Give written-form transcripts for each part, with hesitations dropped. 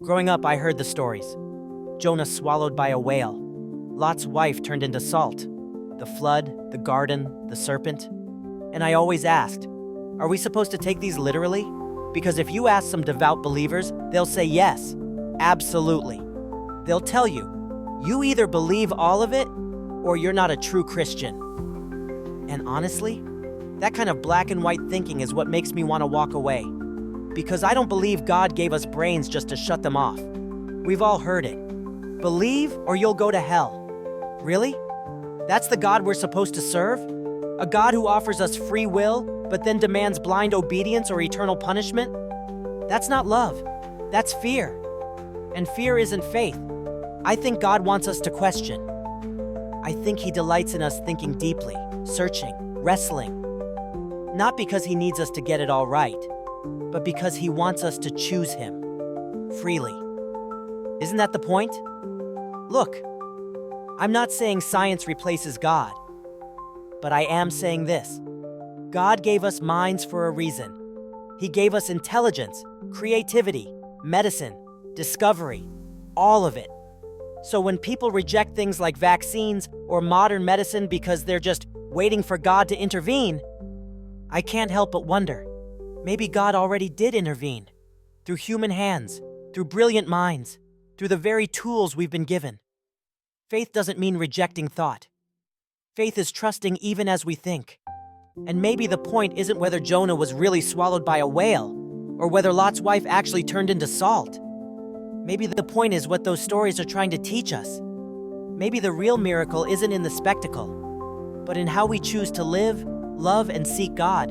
Growing up, I heard the stories. Jonah swallowed by a whale. Lot's wife turned into salt. The flood, the garden, the serpent. And I always asked, are we supposed to take these literally? Because if you ask some devout believers, they'll say yes, absolutely. They'll tell you, you either believe all of it, or you're not a true Christian. And honestly, that kind of black and white thinking is what makes me want to walk away. Because I don't believe God gave us brains just to shut them off. We've all heard it. Believe or you'll go to hell. Really? That's the God we're supposed to serve? A God who offers us free will, but then demands blind obedience or eternal punishment? That's not love. That's fear. And fear isn't faith. I think God wants us to question. I think He delights in us thinking deeply, searching, wrestling. Not because He needs us to get it all right, but because He wants us to choose Him freely. Isn't that the point? Look, I'm not saying science replaces God, but I am saying this. God gave us minds for a reason. He gave us intelligence, creativity, medicine, discovery, all of it. So when people reject things like vaccines or modern medicine because they're just waiting for God to intervene, I can't help but wonder, maybe God already did intervene, through human hands, through brilliant minds, through the very tools we've been given. Faith doesn't mean rejecting thought. Faith is trusting even as we think. And maybe the point isn't whether Jonah was really swallowed by a whale, or whether Lot's wife actually turned into salt. Maybe the point is what those stories are trying to teach us. Maybe the real miracle isn't in the spectacle, but in how we choose to live, love, and seek God,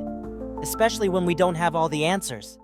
especially when we don't have all the answers.